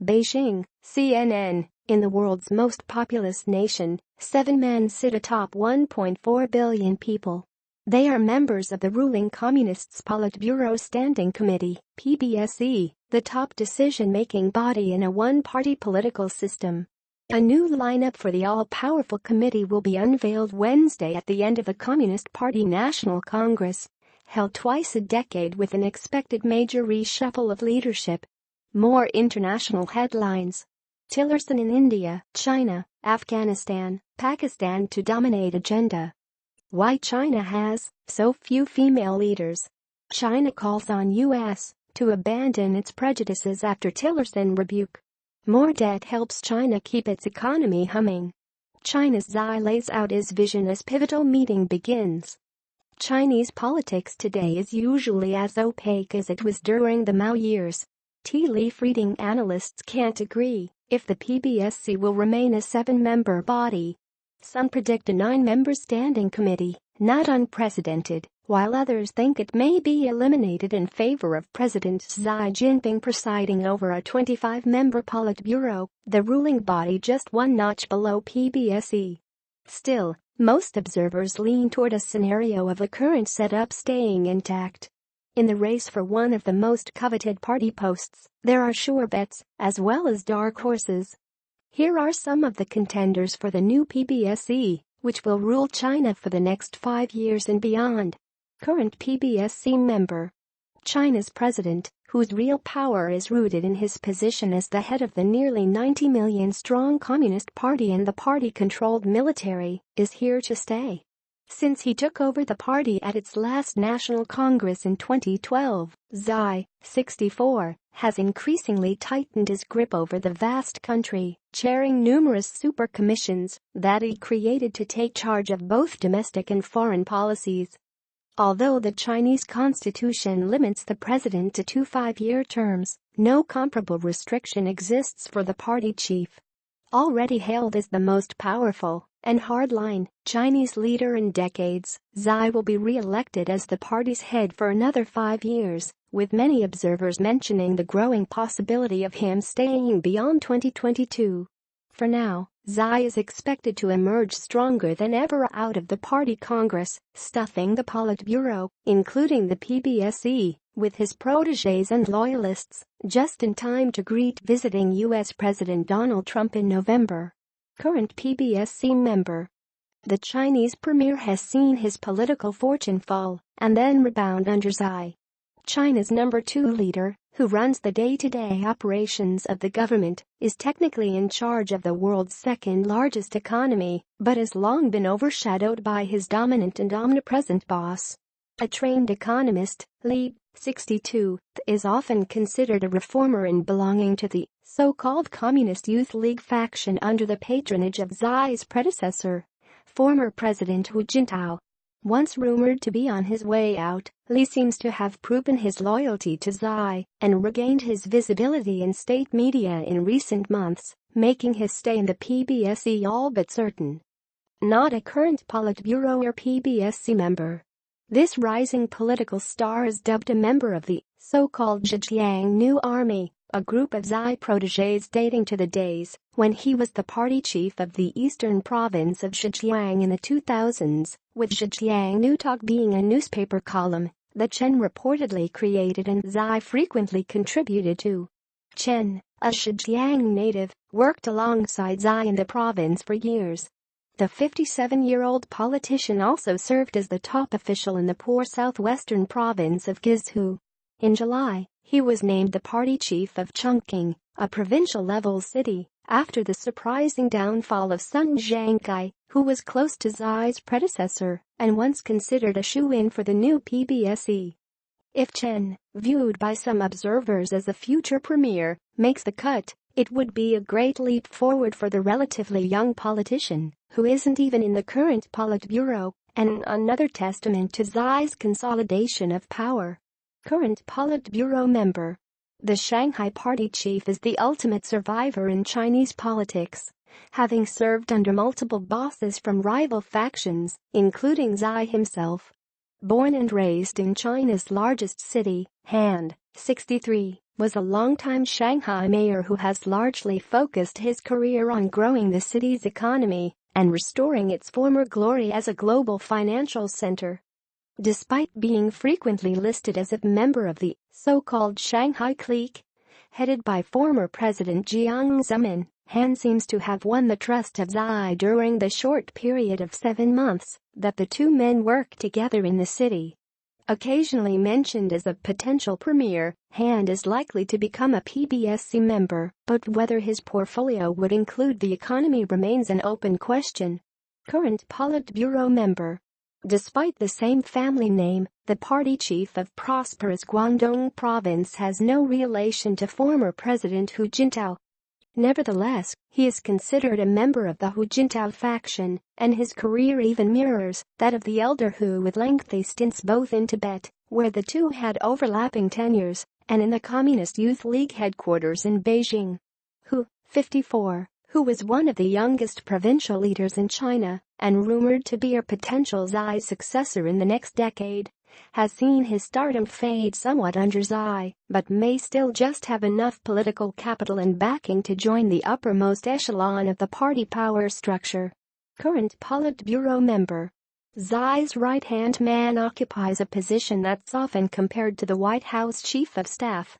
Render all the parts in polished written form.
Beijing, CNN. In the world's most populous nation, 7 men sit atop 1.4 billion people. They are members of the ruling Communists Politburo Standing Committee, PBSC, the top decision-making body in a one-party political system. A new lineup for the all-powerful committee will be unveiled Wednesday at the end of the Communist Party National Congress, held twice a decade with an expected major reshuffle of leadership. More international headlines. Tillerson in India, China, Afghanistan, Pakistan to dominate agenda. Why China has so few female leaders. China calls on U.S. to abandon its prejudices after Tillerson rebuke. More debt helps China keep its economy humming. China's Xi lays out his vision as pivotal meeting begins. Chinese politics today is usually as opaque as it was during the Mao years. Tea leaf reading analysts can't agree if the PBSC will remain a 7-member body. Some predict a 9-member standing committee, not unprecedented, while others think it may be eliminated in favor of President Xi Jinping presiding over a 25-member Politburo, the ruling body just one notch below PBSC. Still, most observers lean toward a scenario of the current setup staying intact. In the race for one of the most coveted party posts, there are sure bets, as well as dark horses. Here are some of the contenders for the new PBSC, which will rule China for the next 5 years and beyond. Current PBSC member. China's president, whose real power is rooted in his position as the head of the nearly 90 million-strong Communist Party and the party-controlled military, is here to stay. Since he took over the party at its last National Congress in 2012, Xi, 64, has increasingly tightened his grip over the vast country, chairing numerous super commissions that he created to take charge of both domestic and foreign policies. Although the Chinese constitution limits the president to 2 5-year terms, no comparable restriction exists for the party chief. Already hailed as the most powerful and hardline Chinese leader in decades, Xi will be re-elected as the party's head for another 5 years, with many observers mentioning the growing possibility of him staying beyond 2022. For now, Xi is expected to emerge stronger than ever out of the party congress, stuffing the Politburo, including the PBSC, with his protégés and loyalists, just in time to greet visiting U.S. President Donald Trump in November. Current PBSC member. The Chinese premier has seen his political fortune fall and then rebound under Xi. China's number 2 leader, who runs the day-to-day operations of the government, is technically in charge of the world's second-largest economy, but has long been overshadowed by his dominant and omnipresent boss. A trained economist, Li, 62, is often considered a reformer and belonging to the so-called Communist Youth League faction under the patronage of Xi's predecessor, former President Hu Jintao. Once rumored to be on his way out, Li seems to have proven his loyalty to Xi and regained his visibility in state media in recent months, making his stay in the PBSC all but certain. Not a current Politburo or PBSC member. This rising political star is dubbed a member of the so-called Zhejiang New Army, a group of Xi protégés dating to the days when he was the party chief of the eastern province of Zhejiang in the 2000s, with Zhejiang New Talk being a newspaper column that Chen reportedly created and Xi frequently contributed to. Chen, a Zhejiang native, worked alongside Xi in the province for years. The 57-year-old politician also served as the top official in the poor southwestern province of Guizhou. In July, he was named the party chief of Chongqing, a provincial-level city, after the surprising downfall of Sun Zhangkai, who was close to Xi's predecessor and once considered a shoo-in for the new PBSC. If Chen, viewed by some observers as a future premier, makes the cut, it would be a great leap forward for the relatively young politician, who isn't even in the current Politburo, and another testament to Xi's consolidation of power. Current Politburo member. The Shanghai party chief is the ultimate survivor in Chinese politics, having served under multiple bosses from rival factions, including Xi himself. Born and raised in China's largest city, Han, 63, was a longtime Shanghai mayor who has largely focused his career on growing the city's economy and restoring its former glory as a global financial center. Despite being frequently listed as a member of the so-called Shanghai clique, headed by former President Jiang Zemin, Han seems to have won the trust of Xi during the short period of 7 months that the two men worked together in the city. Occasionally mentioned as a potential premier, Han is likely to become a PBSC member, but whether his portfolio would include the economy remains an open question. Current Politburo member. Despite the same family name, the party chief of prosperous Guangdong province has no relation to former President Hu Jintao. Nevertheless, he is considered a member of the Hu Jintao faction, and his career even mirrors that of the elder Hu, with lengthy stints both in Tibet, where the two had overlapping tenures, and in the Communist Youth League headquarters in Beijing. Hu, 54, who was one of the youngest provincial leaders in China and rumored to be a potential Xi successor in the next decade, has seen his stardom fade somewhat under Xi, but may still just have enough political capital and backing to join the uppermost echelon of the party power structure. Current Politburo member. Xi's right-hand man occupies a position that's often compared to the White House chief of staff.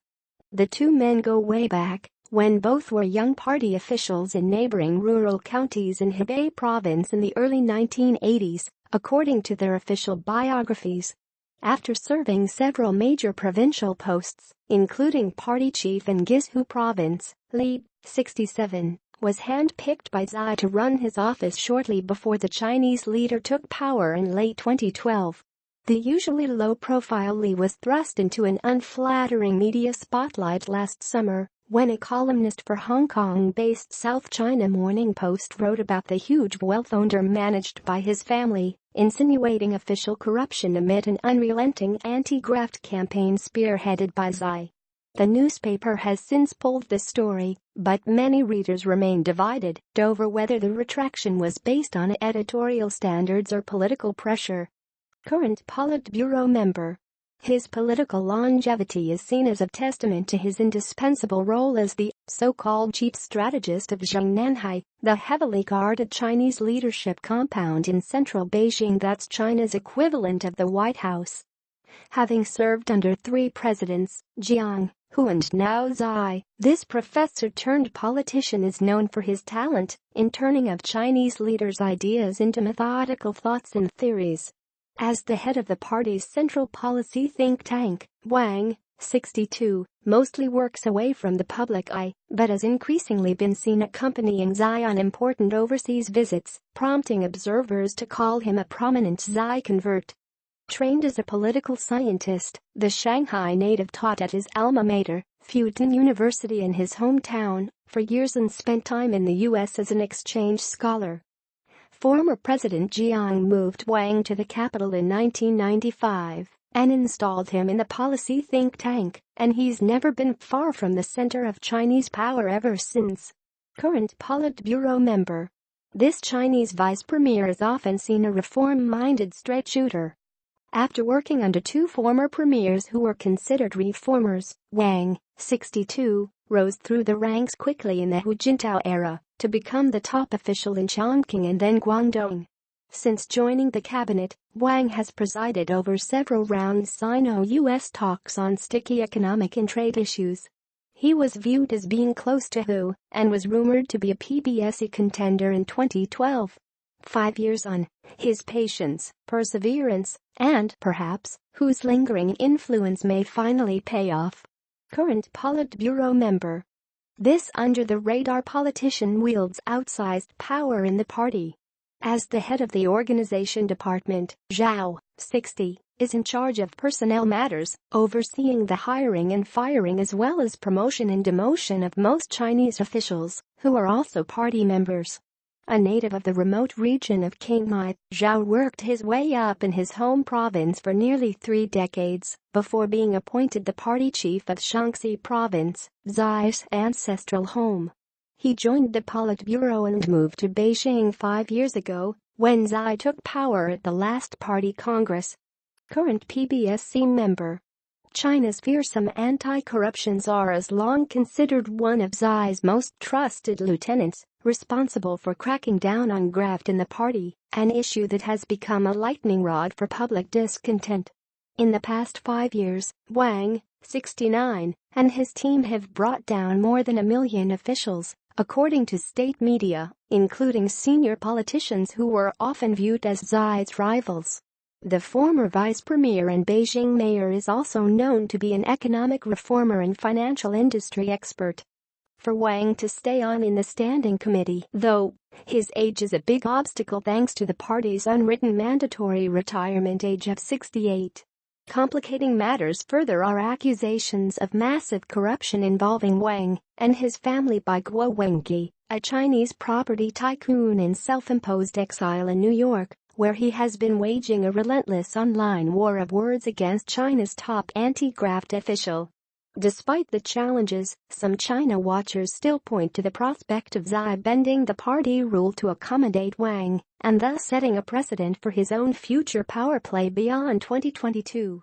The two men go way back, when both were young party officials in neighboring rural counties in Hebei province in the early 1980s, according to their official biographies. After serving several major provincial posts, including party chief in Guizhou province, Li, 67, was handpicked by Xi to run his office shortly before the Chinese leader took power in late 2012. The usually low-profile Li was thrust into an unflattering media spotlight last summer when a columnist for Hong Kong-based South China Morning Post wrote about the huge wealth managed by his family, insinuating official corruption amid an unrelenting anti-graft campaign spearheaded by Xi. The newspaper has since pulled the story, but many readers remain divided over whether the retraction was based on editorial standards or political pressure. Current Politburo member. His political longevity is seen as a testament to his indispensable role as the so-called chief strategist of Zhongnanhai, the heavily guarded Chinese leadership compound in central Beijing that's China's equivalent of the White House. Having served under 3 presidents, Jiang, Hu and now Xi, this professor-turned-politician is known for his talent in turning of Chinese leaders' ideas into methodical thoughts and theories. As the head of the party's central policy think tank, Wang, 62, mostly works away from the public eye, but has increasingly been seen accompanying Xi on important overseas visits, prompting observers to call him a prominent Xi convert. Trained as a political scientist, the Shanghai native taught at his alma mater, Fudan University in his hometown, for years and spent time in the U.S. as an exchange scholar. Former President Jiang moved Wang to the capital in 1995 and installed him in the policy think tank, and he's never been far from the center of Chinese power ever since. Current Politburo member. This Chinese vice premier is often seen a reform-minded straight shooter. After working under 2 former premiers who were considered reformers, Wang, 62, rose through the ranks quickly in the Hu Jintao era to become the top official in Chongqing and then Guangdong. Since joining the cabinet, Wang has presided over several rounds Sino-US talks on sticky economic and trade issues. He was viewed as being close to Hu and was rumored to be a PBSC contender in 2012. 5 years on, his patience, perseverance, and, perhaps, Hu's lingering influence may finally pay off. Current Politburo member. This under-the-radar politician wields outsized power in the party. As the head of the organization department, Zhao, 60, is in charge of personnel matters, overseeing the hiring and firing as well as promotion and demotion of most Chinese officials, who are also party members. A native of the remote region of Qinghai, Zhao worked his way up in his home province for nearly 3 decades before being appointed the party chief of Shaanxi province, Xi's ancestral home. He joined the Politburo and moved to Beijing 5 years ago when Xi took power at the last party congress. Current PBSC member. China's fearsome anti-corruption czar is long considered one of Xi's most trusted lieutenants, responsible for cracking down on graft in the party, an issue that has become a lightning rod for public discontent. In the past 5 years, Wang, 69, and his team have brought down more than 1 million officials, according to state media, including senior politicians who were often viewed as Xi's rivals. The former vice premier and Beijing mayor is also known to be an economic reformer and financial industry expert. For Wang to stay on in the standing committee, though, his age is a big obstacle thanks to the party's unwritten mandatory retirement age of 68. Complicating matters further are accusations of massive corruption involving Wang and his family by Guo Wengi, a Chinese property tycoon in self-imposed exile in New York, where he has been waging a relentless online war of words against China's top anti-graft official. Despite the challenges, some China watchers still point to the prospect of Xi bending the party rule to accommodate Wang, and thus setting a precedent for his own future power play beyond 2022.